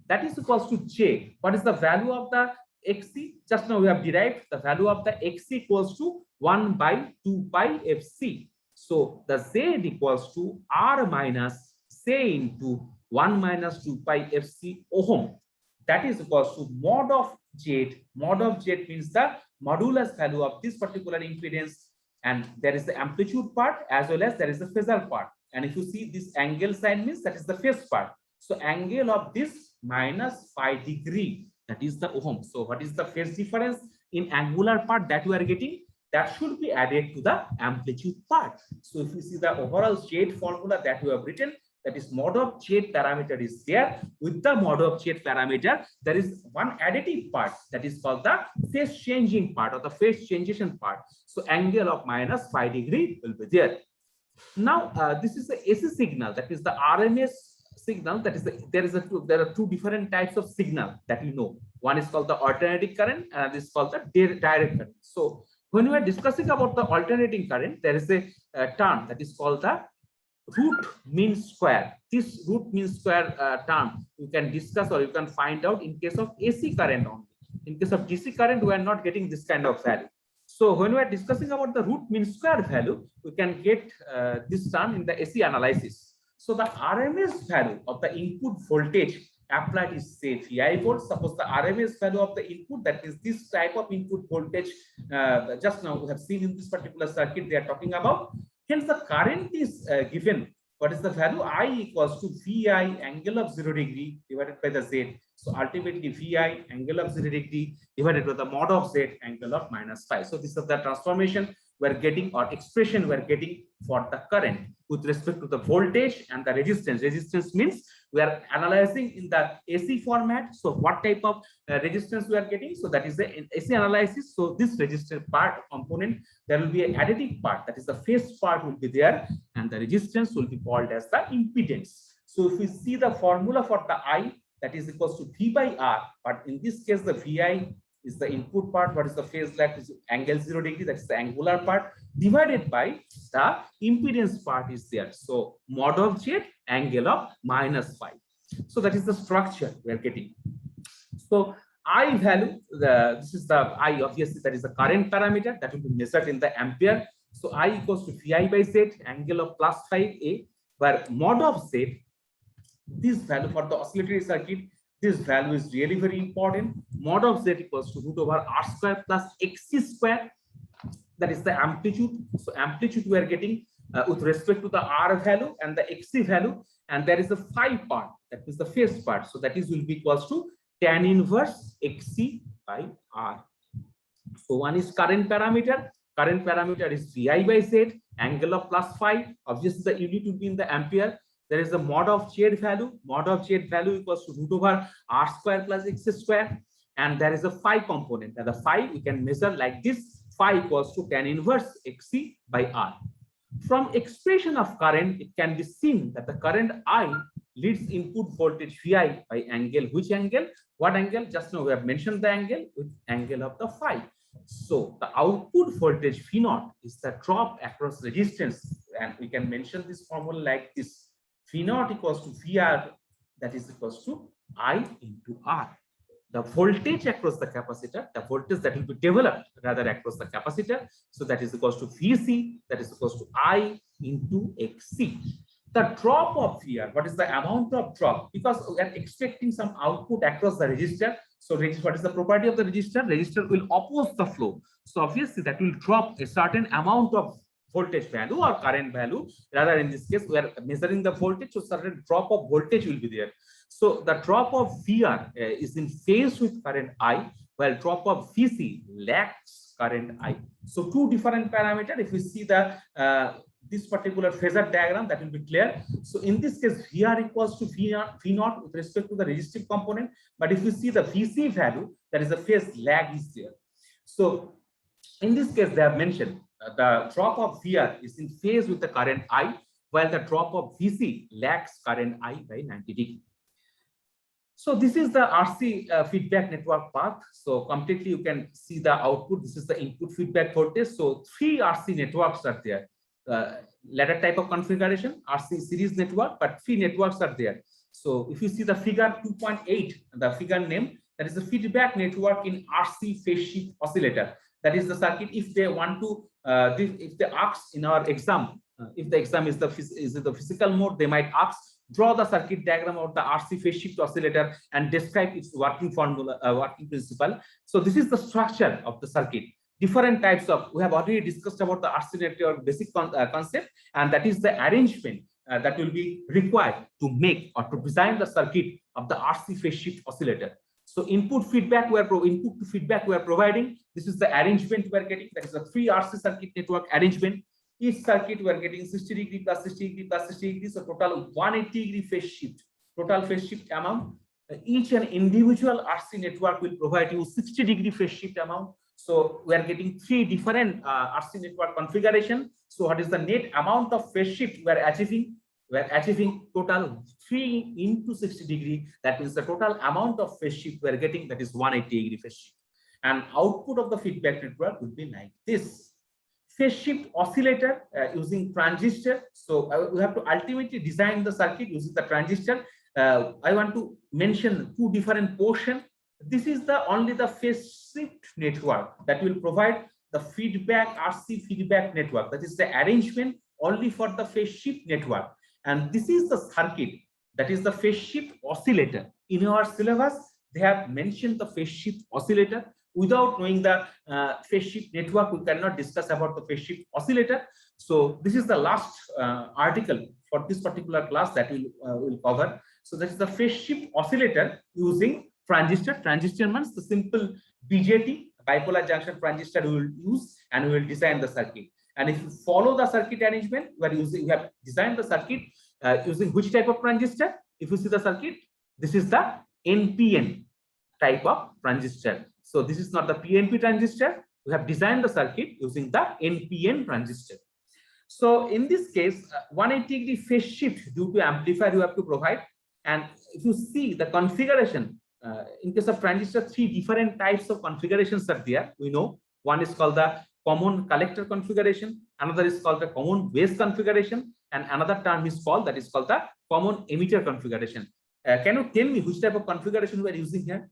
That is equals to J. What is the value of the XC? Just now we have derived the value of the XC equals to 1 by 2 pi FC. So the Z equals to R minus, say, into 1 minus 2 pi FC ohm. that is equals to mod of Z. Mod of Z means the modulus value of this particular impedance, and there is the amplitude part as well as there is the phasor part. And if you see this angle sign means that is the phase part. So angle of this minus phi degree, that is the ohm. So what is the phase difference in angular part that we are getting? That should be added to the amplitude part. So if you see the overall Z formula that we have written, that is mod of Z parameter is there. With the mod of Z parameter, there is one additive part that is called the phase changing part or the phase transition part. So angle of minus phi degree will be there. Now this is the AC signal, that is the RMS signal. That is there are two different types of signal that you know. One is called the alternating current and this is called the direct current. So when we are discussing about the alternating current, there is a term that is called the root mean square. This root mean square term you can discuss or you can find out in case of AC current only. In case of DC current, we are not getting this kind of value. So when we are discussing about the root mean square value, we can get this term in the AC analysis. So the RMS value of the input voltage applied is say VI volts. Suppose the RMS value of the input, that is this type of input voltage, just now we have seen in this particular circuit they are talking about. Hence the current is given. What is the value? I equals to VI angle of 0 degree divided by the Z. So ultimately VI angle of 0 degree divided by the mod of Z angle of minus phi. So this is the transformation we are getting or expression we are getting for the current with respect to the voltage and the resistance. Resistance means we are analyzing in the AC format. So what type of resistance we are getting? So that is the AC analysis. So this resistance part component, there will be an additive part, that is the phase part will be there, and the resistance will be called as the impedance. So if we see the formula for the I, that is equals to V by R, but in this case the VI is the input part. What is the phase lag? Is angle 0 degree, that's the angular part, divided by the impedance part is there. So mod of Z angle of minus phi. So that is the structure we are getting. So I value, this is the I, obviously that is the current parameter that will be measured in the ampere. So I equals to VI by Z angle of plus 5A, where mod of Z, this value for the oscillatory circuit, this value is really very important. Mod of Z equals to root over R square plus XC square. That is the amplitude. So amplitude we are getting with respect to the R value and the XC value, and there is a phi part, that is the phase part. So that is will be equals to tan inverse XC by R. So one is current parameter. Current parameter is VI by Z angle of plus phi. Obviously the unit will be in the ampere. There is the mod of Z value. Mod of Z value equals to root over R square plus X square, and there is a phi component. And the phi we can measure like this. Phi equals to tan inverse XC by R. From expression of current, it can be seen that the current I leads input voltage VI by angle. Which angle? What angle? Just now we have mentioned the angle with angle of the phi. So the output voltage V0 is the drop across resistance, and we can mention this formula like this. V0 equals to VR, that is equals to I into R. The voltage across the capacitor, the voltage that will be developed rather across the capacitor, so that is equals to VC, that is equals to I into XC. The drop of VR, what is the amount of drop? Because we are expecting some output across the resistor. So what is the property of the resistor? Resistor will oppose the flow. So obviously that will drop a certain amount of voltage value or current value. Rather in this case, we are measuring the voltage, so certain drop of voltage will be there. So the drop of VR is in phase with current I, while drop of VC lacks current I. So two different parameters. If we see the this particular phasor diagram, that will be clear. So in this case, VR equals to V0 with respect to the resistive component. But if you see the VC value, that is the phase lag is there. So in this case, they have mentioned the drop of VR is in phase with the current I, while the drop of VC lacks current I by 90 degree. So this is the RC feedback network path. So completely you can see the output. This is the input feedback voltage. So three RC networks are there. Ladder type of configuration, RC series network, but three networks are there. So if you see the figure 2.8, the figure name, that is the feedback network in RC phase shift oscillator. That is the circuit. If they want to, if they ask in our exam, if the exam is the physical mode, they might ask draw the circuit diagram of the RC phase shift oscillator and describe its working formula, working principle. So this is the structure of the circuit. Different types of, we have already discussed about the RC network basic concept, and that is the arrangement that will be required to make or to design the circuit of the RC phase shift oscillator. So input to feedback we are providing. This is the arrangement we are getting. That is a 3 RC circuit network arrangement. Each circuit we are getting 60 degree plus 60 degree plus 60 degree, so total 180 degree phase shift. Total phase shift amount. Each and individual RC network will provide you 60 degree phase shift amount. So we are getting 3 different RC network configuration. So what is the net amount of phase shift we are achieving? We are achieving total 3 into 60 degree. That means the total amount of phase shift we are getting, that is 180 degree phase shift. And output of the feedback network would be like this. Phase shift oscillator using transistor. So we have to ultimately design the circuit using the transistor. I want to mention 2 different portions. This is only the phase shift network that will provide the feedback, RC feedback network. That is the arrangement only for the phase shift network. And this is the circuit, that is the phase shift oscillator. In our syllabus, they have mentioned the phase shift oscillator. Without knowing the phase shift network, we cannot discuss about the phase shift oscillator. So this is the last article for this particular class that we will cover. So that is the phase shift oscillator using transistor. Transistor means the simple BJT, bipolar junction transistor we will use, and we will design the circuit. And if you follow the circuit arrangement, we have designed the circuit using which type of transistor? If you see the circuit, this is the NPN type of transistor. So this is not the PNP transistor. We have designed the circuit using the NPN transistor. So in this case, 180 degree phase shift due to amplifier you have to provide. And if you see the configuration, in case of transistor, 3 different types of configurations are there. We know one is called the common collector configuration, another is called the common base configuration, and another term is called the common emitter configuration. Can you tell me which type of configuration we are using here?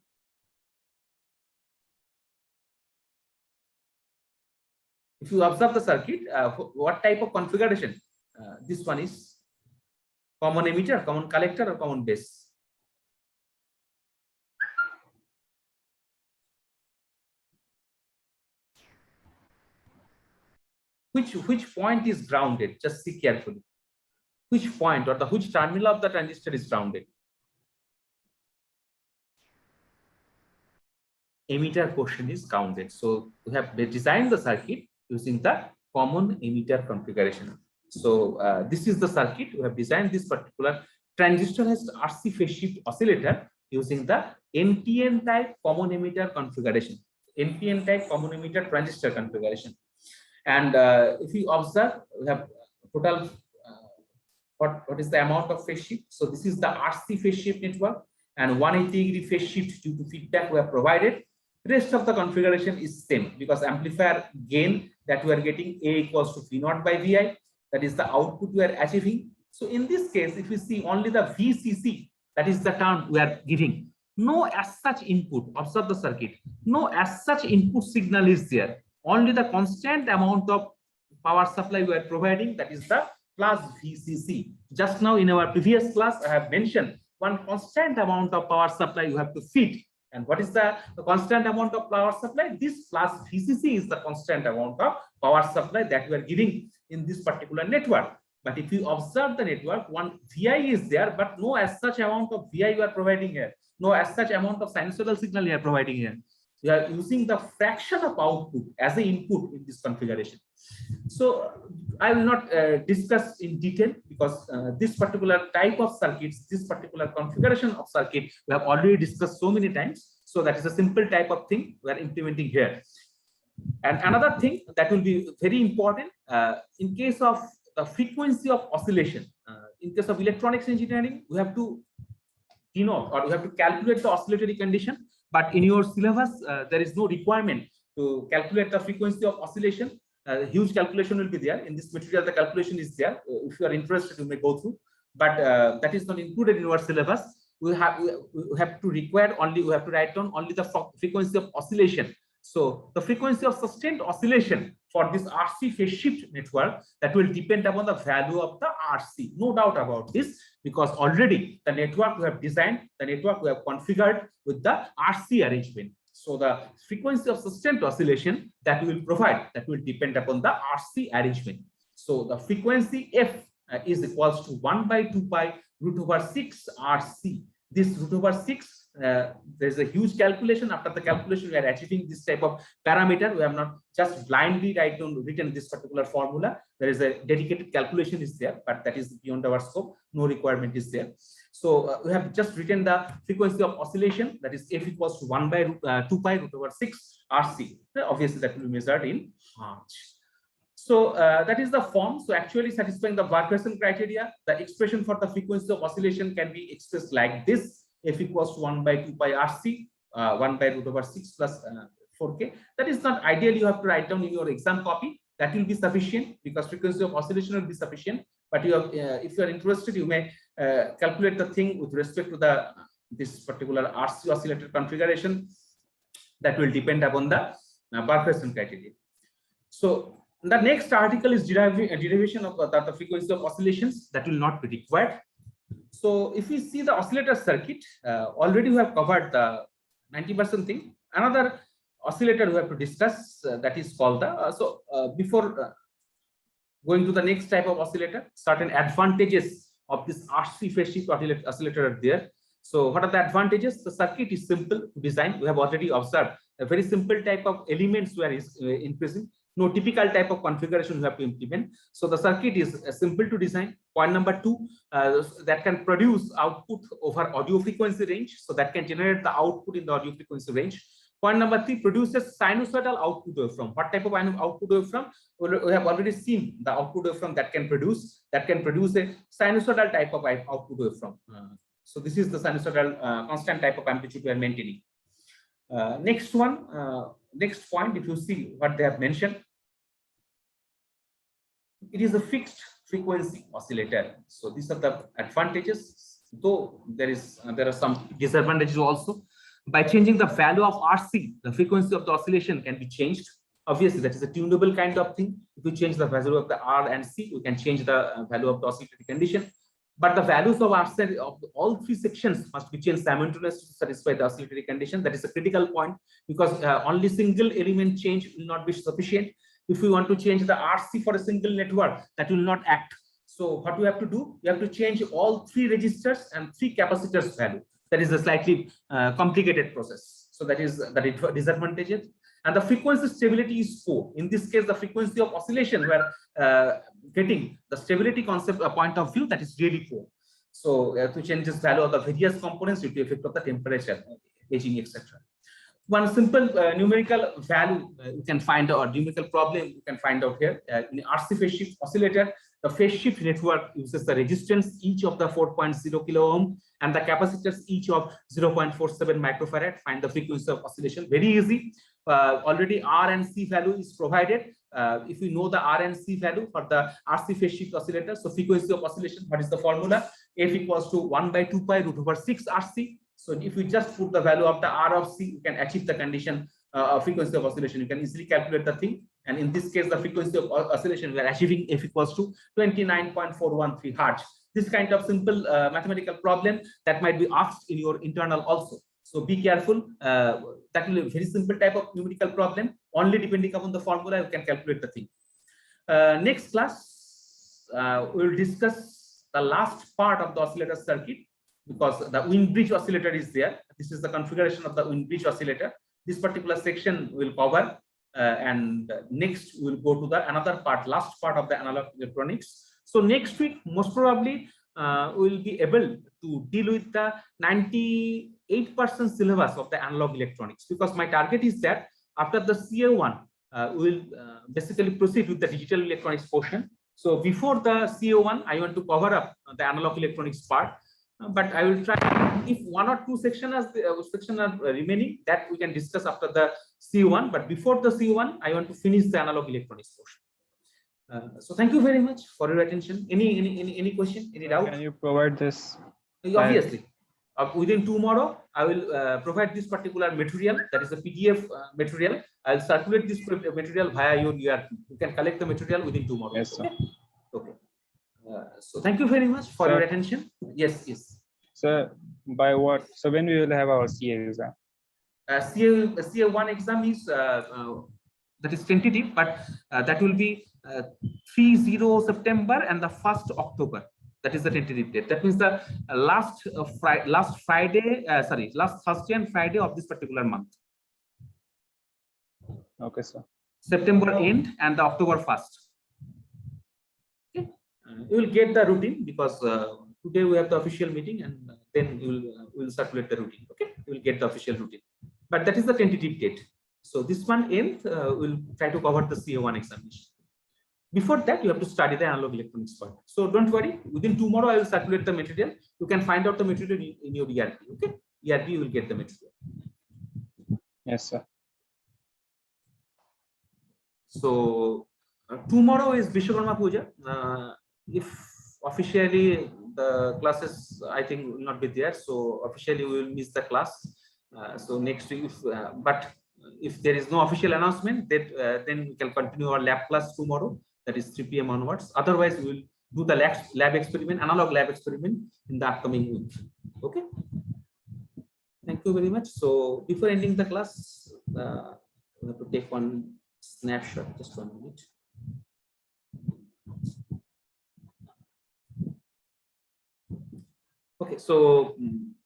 If you observe the circuit, what type of configuration? This one is common emitter, common collector, or common base? Which point is grounded? Just see carefully. Which point or which terminal of the transistor is grounded? Emitter portion is grounded. So we have designed the circuit using the common emitter configuration. So this is the circuit. We have designed this particular transistor has RC phase shift oscillator using the NPN type common emitter configuration. NPN type common emitter transistor configuration. And if you observe, we have total what is the amount of phase shift? So this is the RC phase shift network, and 180 degree phase shift due to feedback we have provided. Rest of the configuration is same because amplifier gain that we are getting A equals to V naught by Vi. That is the output we are achieving. So in this case, if you see only the VCC, that is the term we are giving. No as such input. Observe the circuit. No as such input signal is there. Only the constant amount of power supply we are providing, that is the plus VCC. Just now in our previous class, I have mentioned one constant amount of power supply you have to feed. And what is the constant amount of power supply? This plus VCC is the constant amount of power supply that we are giving in this particular network. But if you observe the network, one VI is there, but no as such amount of VI you are providing here. No as such amount of sinusoidal signal you are providing here. We are using the fraction of output as an input in this configuration. So I will not discuss in detail because this particular type of circuits, this particular configuration of circuit, we have already discussed so many times. So that is a simple type of thing we are implementing here. And another thing that will be very important in case of the frequency of oscillation. In case of electronics engineering, we have to denote or we have to calculate the oscillatory condition. But in your syllabus, there is no requirement to calculate the frequency of oscillation. Huge calculation will be there. In this material, the calculation is there. If you are interested, you may go through. But that is not included in our syllabus. We have to write down only the frequency of oscillation. So the frequency of sustained oscillation for this RC phase shift network, that will depend upon the value of the RC. No doubt about this, because already the network we have designed, the network we have configured with the RC arrangement. So the frequency of sustained oscillation that we will provide, that will depend upon the RC arrangement. So the frequency F is equals to 1 by 2 pi root over 6 RC. This root over 6, there's a huge calculation. After the calculation, we are achieving this type of parameter. We have not just blindly written this particular formula. There is a dedicated calculation is there, but that is beyond our scope. No requirement is there. So we have just written the frequency of oscillation, that is F equals to 1 by 2 pi root over 6 RC. Obviously, that will be measured in Hertz. So that is the form. So actually satisfying the Bark-Russell criteria, the expression for the frequency of oscillation can be expressed like this: F equals to 1 by 2 pi RC, 1 by root over 6 plus 4K. That is not ideally you have to write down in your exam copy. That will be sufficient, because frequency of oscillation will be sufficient. But you have, if you are interested, you may calculate the thing with respect to the this particular RC oscillator configuration. That will depend upon the Bark-Russell criteria. So the next article is derivation of the frequency of oscillations. That will not be required. So if we see the oscillator circuit, already we have covered the 90% thing. Another oscillator we have to discuss, that is called the before going to the next type of oscillator, certain advantages of this RC phase shift oscillator are there. So what are the advantages? The circuit is simple to design. We have already observed a very simple type of elements where is increasing. No typical type of configuration we have to implement. So the circuit is simple to design. Point number 2, that can produce output over audio frequency range. So that can generate the output in the audio frequency range. Point number 3, produces sinusoidal output waveform. What type of output waveform? We have already seen the output waveform that can produce a sinusoidal type of output waveform. So this is the sinusoidal constant type of amplitude we are maintaining. Next point, if you see what they have mentioned, it is a fixed frequency oscillator. So these are the advantages, though there are some disadvantages also. By changing the value of RC, the frequency of the oscillation can be changed. Obviously, that is a tunable kind of thing. If you change the value of the R and C, you can change the value of the oscillatory condition. But the values of RC of all 3 sections must be changed simultaneously to satisfy the oscillatory condition. That is a critical point, because only single element change will not be sufficient. If we want to change the RC for a single network, that will not act. So what we have to do, we have to change all 3 resistors and 3 capacitors value. That is a slightly complicated process. So that is the disadvantages. And the frequency stability is 4. In this case, the frequency of oscillation we are getting the stability concept point of view, that is really 4. So to change this value of the various components due to effect of the temperature, aging, etc. One simple numerical value you can find, or numerical problem you can find out here. In RC phase shift oscillator, the phase shift network uses the resistance each of the 4.0 kilo ohm and the capacitors each of 0.47 microfarad. Find the frequency of oscillation. Very easy. Already R and C value is provided. If we know the R and C value for the RC phase shift oscillator, so frequency of oscillation, what is the formula? F equals to 1 by 2 pi root over 6 RC. So if you just put the value of the R of C, you can achieve the condition frequency of oscillation. You can easily calculate the thing. And in this case, the frequency of oscillation, we are achieving F equals to 29.413 Hertz. This kind of simple mathematical problem that might be asked in your internal also. So be careful. That will be a very simple type of numerical problem. Only depending upon the formula, you can calculate the thing. Next class, we will discuss the last part of the oscillator circuit, because the Wien-Bridge oscillator is there. This is the configuration of the Wien-Bridge oscillator. This particular section will cover, and next we will go to the another part, last part of the analog electronics. So next week, most probably, we will be able to deal with the 98% syllabus of the analog electronics, because my target is that after the CA1, we will basically proceed with the digital electronics portion. So before the CA1, I want to cover up the analog electronics part. But I will try, if 1 or 2 sections are remaining, that we can discuss after the C1. But before the C1, I want to finish the analog electronics portion. So thank you very much for your attention. Any question? Any doubt? Can you provide this? Obviously, within tomorrow, I will provide this particular material. That is a PDF material. I'll circulate this material via your ERP. You can collect the material within tomorrow. Yes, sir. Okay. So thank you very much for Sir. your attention. Yes, yes. So by what? So when we will have our CA exam? CA1 exam is that is tentative, but that will be 30 September and the 1st October. That is the tentative date. That means the last Friday, last Thursday and Friday of this particular month. Okay, sir. September end and the October 1st. Okay. You will get the routine because today we have the official meeting, and then you will circulate the routine. Okay, you will get the official routine, but that is the tentative date. So this one ends. We'll try to cover the CA1 examination. Before that, you have to study the analog electronics part. So don't worry. Within tomorrow, I will circulate the material. You can find out the material in your ERP. Okay, ERP you will get the material. Yes, sir. So tomorrow is Vishwakarma Puja. If officially the classes, I think, will not be there, so officially we will miss the class. So next week, but if there is no official announcement, that then we can continue our lab class tomorrow. That is 3 PM onwards. Otherwise, we will do the lab experiment, analog lab experiment, in the upcoming week. Okay. Thank you very much. So before ending the class, we have to take one snapshot. Just 1 minute. Okay, so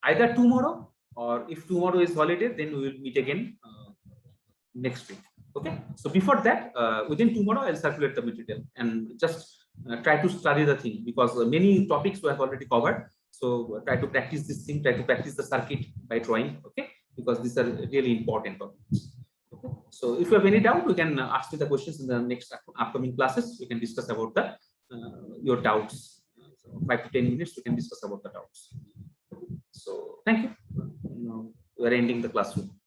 either tomorrow, or if tomorrow is holiday, then we will meet again next week. Okay, so before that, within tomorrow, I'll circulate the material and just try to study the thing, because many topics we have already covered. So try to practice this thing, try to practice the circuit by drawing. Okay, because these are really important topics. Okay. So if you have any doubt, you can ask me the questions in the next upcoming classes. We can discuss about the your doubts. 5 to 10 minutes, we can discuss about the doubts. So thank you. Now we are ending the classroom.